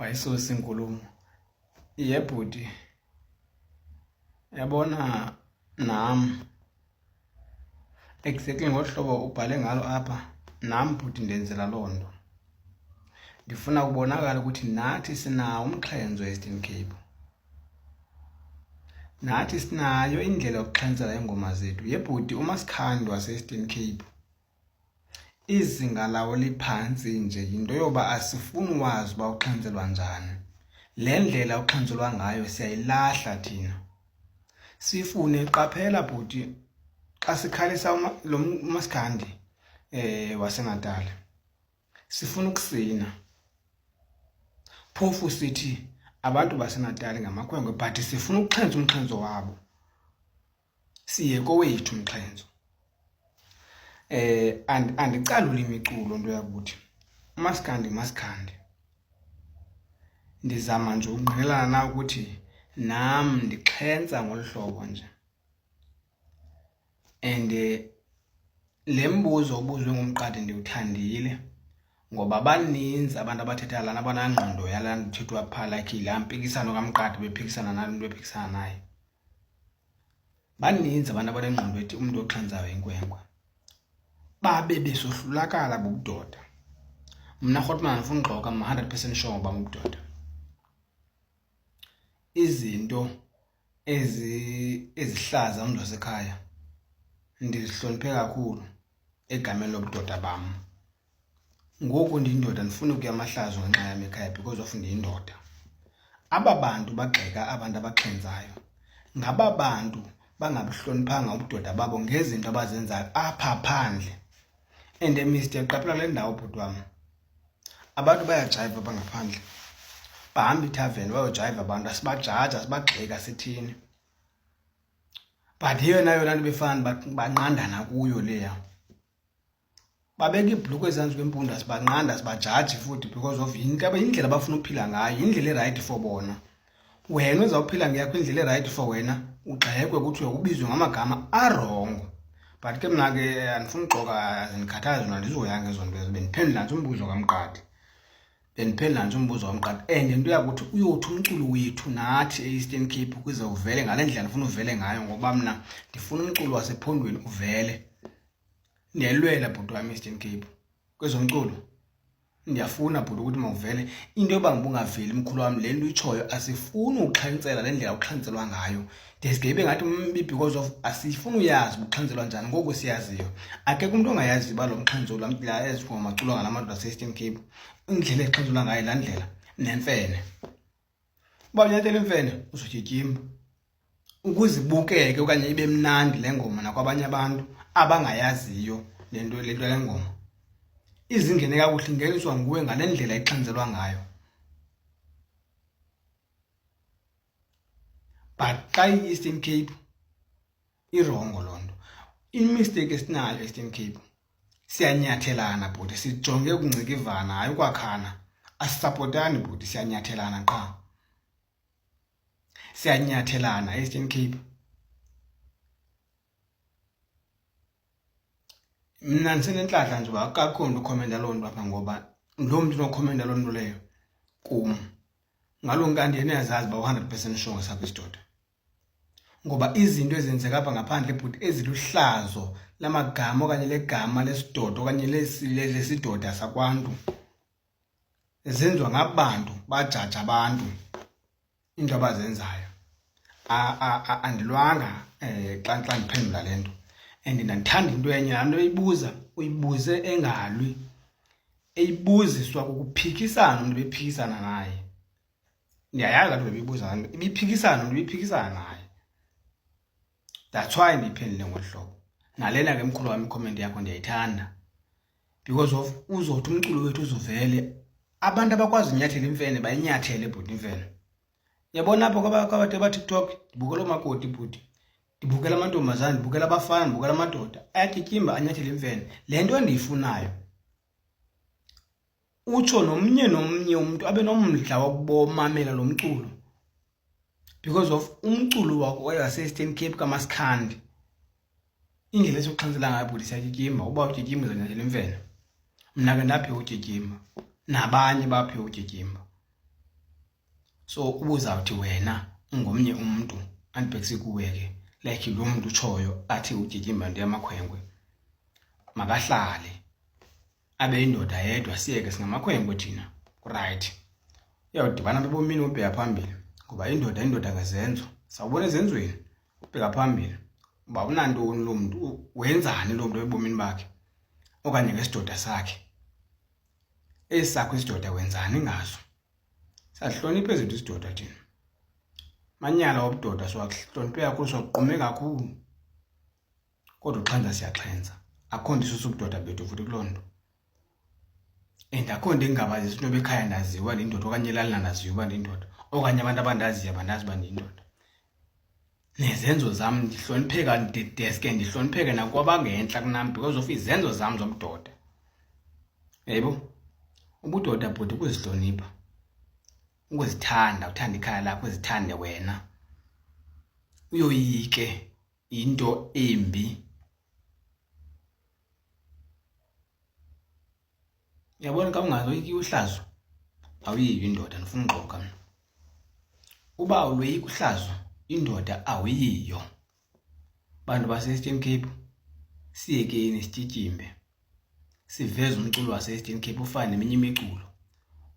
Wayesusa inkulumo. Yebhuti, yabona nam exactly ngohlobo ubhale ngalo apha, nam bhuti ndenzela loo nto. Ndifuna kubonakala ukuthi nathi sinawo umxhenzo e-Eastern Cape. Nathi sinayo indlela yokuxhentsela iingoma zethu. Yebhuti, uMasikhandi wase-Eastern Cape izinga lawo liphantsi nje, yinto yoba asifuni wazi uba uxhentselwa njani. Le ndlela uxhentselwa ngayo siyayilahla thina. Sifune qaphela bhuti, xa sikhalisa lo Masikhandi waseNatal, sifuna ukusina. Phofu sithi abantu baseNatal ngamakhwenkwe, but sifuna ukuxhentsa umxhentso wabo. Siye kowethu umxhentso. Andicalula imiculo nto yakuthi Masikhandi. Ndizama nje ukungqinelana na ukuthi nam ndixhentsa ngolu hlobo nje. And le mbuzo obuzwe ngumqadi ndiwuthandile, ngoba baninzi abantu abathetha lana abanangqondo yala nto ithethwa phaa, like laa mpikisano kamqadi bephikisana nalo mntu ephikisana naye. Baninzi abantu abanengqondo ethi umntu oxhentsayo yinkwenkwe, babe besohlulakala bubudoda. Mna Rhotman ndifuna ugxoka, 100% sure ngoba bubudoda. Izinto ezihlaza umntu wasekhaya ndizihloniphe kakhulu egameni lobudoda bam. Ngoku ndiyindoda ndifuna ukuya amahlazo ngenxa yam ekhaya because of ndiyindoda. Aba bantu bagxeka abantu abaxhentsayo ngaba bantu bangabuhloniphanga ubudoda babo ngezinto abazenzayo apha phandle. And Mr. Qaphela le ndawo bhuti wam, abantu bayajayiva abangaphandle, bahamba ithaveni bayojayiva abantu, asibajaja asibagxeka sithini. But yona nto befana banqandana kuyo leya. Babeka ibhluku ezantsi kwempunda sibanqanda, sibajaji futhi because of indlela abafuna ukuphila ngayo, indlela erayithi for bona. Wena uzawuphila ngeyakho indlela erayithi for wena, ugxekwe kuthiwe ubizwe ngamagama arongo. But ke mna ke andifuna uxoka, azindikhathazi mna, ndizoyanga ezo nto. Bendiphendula nje umbuzo kamqadi. And into yakuthi uyothi umculo wethu nathi e-Eastern Cape ukuze uvele ngale ndlela ndifuna uvele ngayo, ngoba mna ndifuna umculo wasephondweni uvele. Ndiyalwela bhuti wam e-Eastern Cape kwezomculo, ndiyafuna bhuti ukuthi mawuvele. Into yoba ngibungaveli mkhulu wam, le nto uyitshoyo, asifuni uxhentsela le ndlela uxhentselwa ngayo. Deske ibe ngathi mbi because of asifuni uyazi ubuxhentselwa njani, ngoku siyaziyo. Akekho umntu ongayazi uba lo mxhentso la ezingoma ngala madoda ase-Eastern Cape, indlela exhentselwa ngayo laa ndlela nemfene. Uba unyathela imfene uzotyityimba ukuze ibukeke okanye ibe mnandi le ngoma nakwabanye abantu abangayaziyo le nto le ngoma. Izingene kakuhle ingeniswa nguwe ngale ndlela exhentselwa ngayo. But xa i-Eastern Cape irongo loo nto. Imistake esinayo e-Eastern Cape, siyanyathelana bhuti, sijonge ukuncikivana hayi ukwakhana. Asisapotani bhuti, siyanyathelana qha. Siyanyathelana e-Eastern Cape. Mna ndisenentlahla nje uba akakho mntu ukhomenta loo nto apha, ngoba loo mntu unokhomenta loo nto leyo kum ngaloo nkanti yena uyazazi uba 100% sure ngesakho isidoda. Ngoba izinto ezenzeka apha ngaphandle bhuti eziluhlazo lamagama okanye legama lesidoda okanye lesidoda sakwantu, zenziwa ngabantu bajaja abantu into abazenzayo. Andilwanga xa ndiphendula le nto. And ndandithanda into enye, laa nto uyibuze engalwi, eyibuziswa kukuphikisana umntu ebephikisana naye. Ndiyayazi laa nto bebibuza, ibiphikisana umntu ebephikisana naye. That's why ndiyiphendule ngolu hlobo. Nalena ke mkhulu wam i-comment yakho ndiyayithanda because of uzothi umculo wethu uzuvele, abantu abakwazi unyathela imfene bayinyathele bhuti imfene. Yabona apho kwabantu aba-TikTok, ndibukela umakoti bhuti, ndibukela amantombazana, ndibukela abafana, ndibukela amadoda ayatyityimba anyathele imfene. Le nto endiyifunayo utsho nomnye umntu abe nomdla wokubomamela lo mculo because of umculo wakho wase-Eastern Cape kaMasikhandi. Indlela esiwuxhentsela ngayo bhuti siyatyityimba. Uba utyityimba uzonyathela imfene. Mna ke ndaphiwa utyityimba, nabanye baphiwa utyityimba. So ubuzawuthi wena ungomnye umuntu andibhekise kuwe ke like lo muntu utshoyo athi uTyityimba ndiyamakhwenkwe makahlale abe indoda yedwa siyeke singamakhwenkwe thina right uyawudibana ebomini ubheka phambili ngoba indoda ngezenzo sawubona ezenzweni ubheka phambili uba unantoni lo muntu wenzani lo muntu ebomini bakhe okanye ngesidoda sakhe esakho isidoda wenzani ngaso sahloniphe izinto isidoda thina manyala wobudoda siwahloniphe kakhulu siwagqume kakhulu kodwa uxhenza siyaxhenza akho nto isusa ubudoda bethu futhi kuloo nto and akho nto engingabazisa into bekhaya ndaziwa ndindoda okanye elalina ndaziwa uba ndindoda okanye abantu abandaziyo abandazi uba ndindoda nezenzo zam ndihlonipheka deske ndihlonipheke nakwabangentla kunam because of izenzo zam zobudoda yebo ubudoda bhuti ukuzihlonipha ukuzithanda uthanda ikhaya lakho uzithande wena uyoyike into embi yabona ka ungazoyiki uhlazo awuyiyo indoda ndifuna ungqoka mna uba uloyika uhlazo indoda awuyiyo bantu base-Eastern Cape siyekeni sityityimbe siveze umculo wase-Eastern Cape ufane neminye imiculo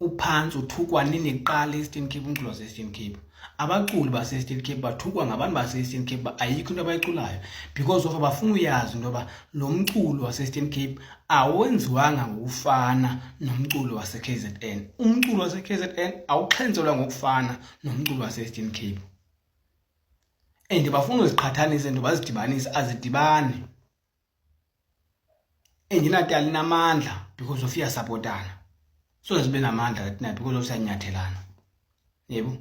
uphantsi uthukwa nini kuqala e-Eastern Cape umculo wase-Eastern Cape abaculi base-Eastern Cape bathukwa ngabantu base-Eastern Cape ayikho into abayiculayo because of abafuna uyazi into yoba lo mculo wase-Eastern Cape awenziwanga ngokufana nomculo wase-KZN umculo wase-KZN awuxhenzelwa ngokufana nomculo wase-Eastern Cape and bafuna uziqhathanise into bazidibanise azidibani endinatali namandla because of iyasapotana so zibe namandla thina because of siyanyathelana yebo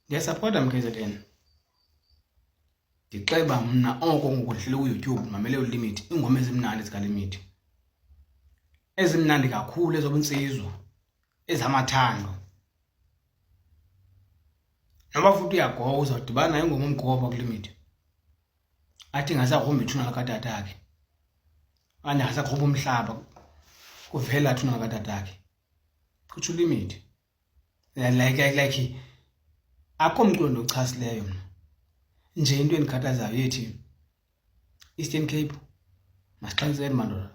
ndiyasapota mKZN ndixeba mna oko ngokudlula ku-YouTube mamele uLimit ingoma ezimnandi zikaLimit ezimnandi kakhulu ezobunsizwa ezamathando noba futhi uyagoba uzawudibana nayo ingoma umgoba kuLimit athi ngasagrumba ithuna lakatatakhe okanye ngasagrumba umhlaba kuvela thuna lakatatakhe kutsho uLimit like akho mculo ndochasileyo mna nje into endikhathazayo yethi Eastern Cape masixhentseni mandoda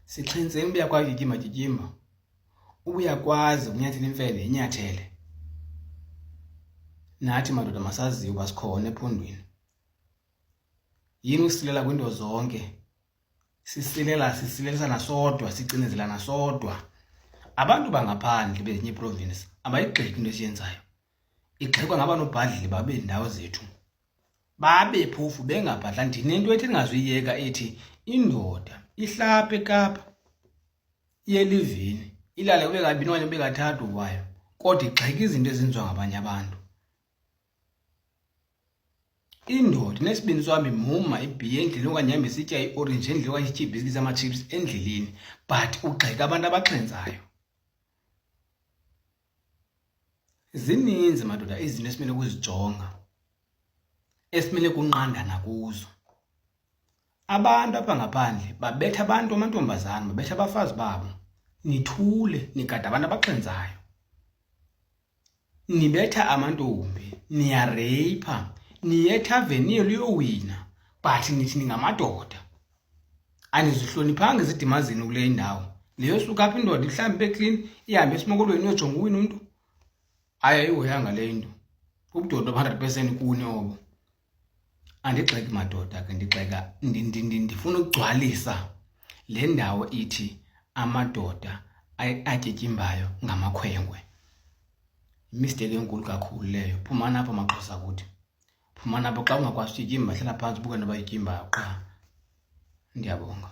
sixhentseni ubuyakwazi Tyityimba ubuyakwazi ukunyathela imfene inyathele nathi madoda masaziwe uba sikhona ephondweni yini usilela kwinto zonke sisilelisana sodwa sicinezelana sodwa abantu bangaphandle bezinye iprovince abayigxeki into esiyenzayo igxekwa ngaba nobhadlili babe indawo zethu babe phofu bengabhadla ndinento ethi ndingazuyiyeka ethi indoda ihlaphe eKapa iyelivini ilale kube kabini okanye kube kathathu kwayo kodwa igxeka izinto ezenziwa ngabanye abantu indoda nesibini swami muma ibhiye endleleni okanye ihambe sitya iorange endleleni okanye itya ibhiskisi ama-chips endleleni but ugxeka abantu abaxhenzayo zininzi madoda izinto esimele ukuzijonga esimele kunqandana kuzo abantu apha ngaphandle babetha abantu amantombazana babetha abafazi babo nithule nigada abantu abaxhenzayo nibetha amantombi niyareyipha niyethaveni liyowina but nithi ningamadoda anizihloniphanga izidimazini kule indawo leyo suka apha indoda ihlambe eclean ihambe esimokolweni iyojonga uwina umntu ayihoyanga le nto ubudoda 100% kuni obo andigxeki madoda ke ndigxeka ndifuna ukugcwalisa le ndawo ithi amadoda atyityimbayo ngamakhwenkwe imistake enkulu kakhulu leyo phumana apha amaXhosa kuthi phumana apha xa ungakwazi utyityimba hlala phantsi ubuke noba yityimbayo qha ndiyabonga